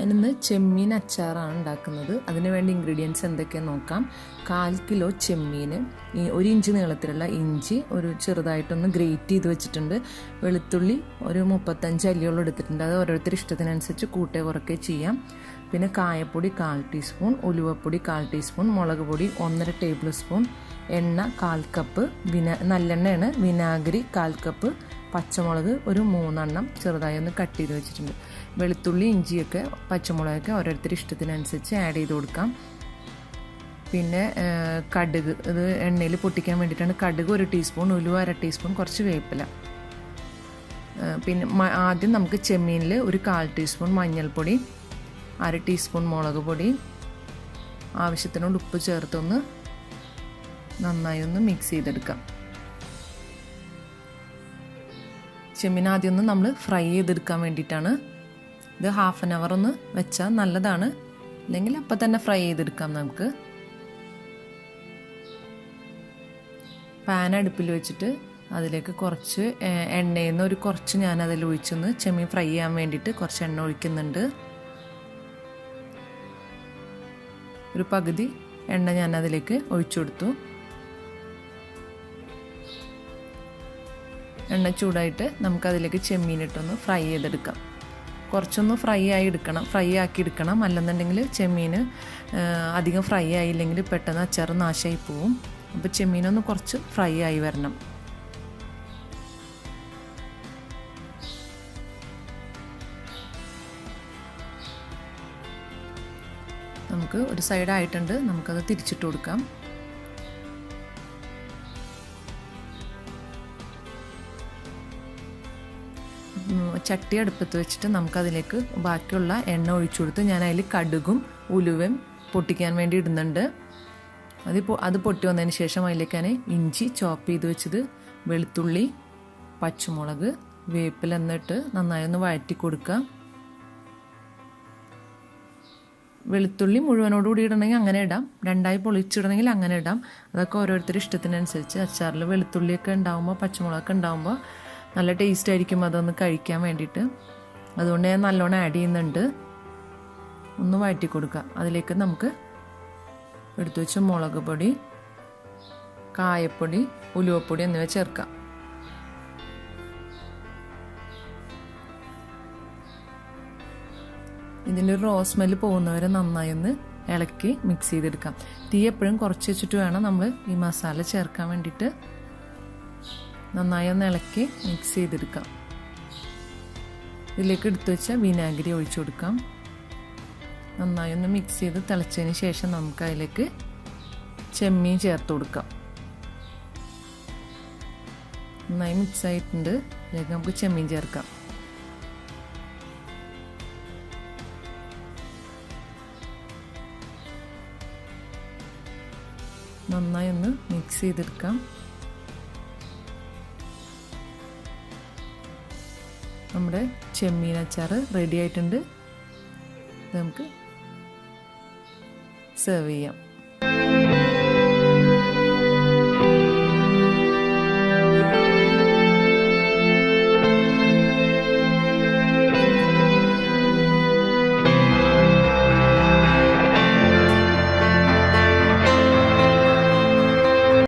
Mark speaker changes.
Speaker 1: ഞാനിന്ന് ചെമ്മീൻ അച്ചാറാണ് ഉണ്ടാക്കുന്നത്. അതിന് വേണ്ടി ഇൻഗ്രീഡിയൻസ് എന്തൊക്കെയാണെന്ന് നോക്കാം. 1/4 കിലോ ചെമ്മീൻ, 1 ഇഞ്ച് നീളത്തിലുള്ള ഇഞ്ചി ഒരു ചെറുതായിട്ടൊന്ന് ഗ്രേറ്റ് ചെയ്ത് വെച്ചിട്ടുണ്ട്. വെളുത്തുള്ളി ഒരു 35 അല്ലിയോളം എടുത്തിട്ടുണ്ട്. അത് ഓരോരുത്തർ ഇഷ്ടത്തിനനുസരിച്ച് കൂട്ടേ കുറയ്ക്കേ ചെയ്യാം. പിന്നെ കായപ്പൊടി 1/4 ടീസ്പൂൺ, ഉലുവപ്പൊടി 1/4 ടീസ്പൂൺ, മുളക് പൊടി 1.5 ടേബിൾ സ്പൂൺ, എണ്ണ 1/4 കപ്പ്, നല്ലെണ്ണയാണ്, വിനാഗിരി 1/4 കപ്പ്, പച്ചമുളക് ഒരു 3 എണ്ണം ചെറുതായി ഒന്ന് കട്ട് ചെയ്ത് വെച്ചിട്ടുണ്ട്. വെളുത്തുള്ളി ഇഞ്ചിയൊക്കെ പച്ചമുളകൊക്കെ ഓരോരുത്തർ ഇഷ്ടത്തിനനുസരിച്ച് ആഡ് ചെയ്ത് കൊടുക്കാം. പിന്നെ കടുക്, ഇത് എണ്ണയിൽ പൊട്ടിക്കാൻ വേണ്ടിയിട്ടാണ്. കടുക് 1 ടീസ്പൂൺ, ഉലുവ 1/2 ടീസ്പൂൺ, കുറച്ച് വേപ്പില. പിന്നെ ആദ്യം നമുക്ക് ചെമ്മീനിൽ ഒരു 1/4 ടീസ്പൂൺ മഞ്ഞൾപ്പൊടി, 1/2 ടീസ്പൂൺ മുളക് പൊടി, ആവശ്യത്തിനോട് ഉപ്പ് ചേർത്തൊന്ന് നന്നായി ഒന്ന് മിക്സ് ചെയ്തെടുക്കാം. ചെമ്മീൻ ആദ്യം ഒന്ന് നമ്മൾ ഫ്രൈ ചെയ്തെടുക്കാൻ വേണ്ടിയിട്ടാണ്. ഇത് 1/2 hour ഒന്ന് വെച്ചാൽ നല്ലതാണ്, അല്ലെങ്കിൽ അപ്പം തന്നെ ഫ്രൈ ചെയ്തെടുക്കാം. നമുക്ക് പാൻ അടുപ്പിൽ വെച്ചിട്ട് അതിലേക്ക് കുറച്ച് എണ്ണയിൽ നിന്ന് കുറച്ച് ഞാൻ അതിൽ ഒഴിച്ചൊന്ന് ചെമ്മീൻ ഫ്രൈ ചെയ്യാൻ വേണ്ടിയിട്ട് കുറച്ച് എണ്ണ ഒഴിക്കുന്നുണ്ട്. ഒരു പകുതി എണ്ണ ഞാൻ അതിലേക്ക് ഒഴിച്ചു കൊടുത്തു. എണ്ണ ചൂടായിട്ട് നമുക്കതിലേക്ക് ചെമ്മീനിട്ടൊന്ന് ഫ്രൈ ചെയ്തെടുക്കാം. കുറച്ചൊന്ന് ഫ്രൈ ആക്കി എടുക്കണം. അല്ലെന്നുണ്ടെങ്കിൽ ചെമ്മീൻ അധികം ഫ്രൈ ആയില്ലെങ്കിൽ പെട്ടെന്ന് അച്ചാർ നാശമായി പോവും. അപ്പോൾ ചെമ്മീനൊന്ന് കുറച്ച് ഫ്രൈ ആയി വരണം. നമുക്ക് ഒരു സൈഡായിട്ടുണ്ട്, നമുക്കത് തിരിച്ചിട്ട് കൊടുക്കാം. ചട്ടി അടുപ്പത്ത് വെച്ചിട്ട് നമുക്കതിലേക്ക് ബാക്കിയുള്ള എണ്ണ ഒഴിച്ചു കൊടുത്ത് ഞാൻ അതിൽ കടുകും ഉലുവയും പൊട്ടിക്കാൻ വേണ്ടി ഇടുന്നുണ്ട്. അത് പൊട്ടി വന്നതിന് ശേഷം അതിലേക്ക് ഞാൻ ഇഞ്ചി ചോപ്പ് ചെയ്ത് വെച്ചത്, വെളുത്തുള്ളി, പച്ചമുളക്, വേപ്പില എന്നിട്ട് നന്നായി ഒന്ന് വഴറ്റി കൊടുക്കുക. വെളുത്തുള്ളി മുഴുവനോടുകൂടി ഇടണമെങ്കിൽ അങ്ങനെ ഇടാം, 2ആയി പൊളിച്ചിടണമെങ്കിൽ അങ്ങനെ ഇടാം. അതൊക്കെ ഓരോരുത്തരുടെ ഇഷ്ടത്തിനനുസരിച്ച്. അച്ചാറിൽ വെളുത്തുള്ളിയൊക്കെ ഉണ്ടാകുമ്പോൾ, പച്ചമുളകൊക്കെ ഉണ്ടാകുമ്പോൾ നല്ല ടേസ്റ്റ് ആയിരിക്കും അതൊന്ന് കഴിക്കാൻ വേണ്ടിയിട്ട്. അതുകൊണ്ട് ഞാൻ നല്ലോണം ആഡ് ചെയ്യുന്നുണ്ട്. ഒന്ന് വഴറ്റി കൊടുക്കുക. അതിലേക്ക് നമുക്ക് എടുത്തു വെച്ച മുളക് പൊടി, കായപ്പൊടി, ഉലുവപ്പൊടി എന്നിവ ചേർക്കാം. ഇതിൻ്റെ ഒരു റോ സ്മെല്ല് പോകുന്നവരെ നന്നായി ഒന്ന് ഇളക്കി മിക്സ് ചെയ്തെടുക്കാം. തീ എപ്പോഴും കുറച്ച് വെച്ചിട്ട് വേണം നമ്മൾ ഈ മസാല ചേർക്കാൻ വേണ്ടിയിട്ട്. നന്നായി ഒന്ന് ഇളക്കി മിക്സ് ചെയ്തെടുക്കാം. ഇതിലേക്ക് എടുത്തു വെച്ച വിനാഗിരി ഒഴിച്ചു കൊടുക്കാം. നന്നായി ഒന്ന് മിക്സ് ചെയ്ത് തിളച്ചതിന് ശേഷം നമുക്ക് അതിലേക്ക് ചെമ്മീൻ ചേർത്ത് കൊടുക്കാം. നന്നായി മിക്സ് ആയിട്ടുണ്ട്. ഇതിലേക്ക് നമുക്ക് ചെമ്മീൻ ചേർക്കാം. നന്നായി ഒന്ന് മിക്സ് ചെയ്തെടുക്കാം. നമ്മുടെ ചെമ്മീൻ അച്ചാർ റെഡി ആയിട്ടുണ്ട്. നമുക്ക് സെർവ് ചെയ്യാം.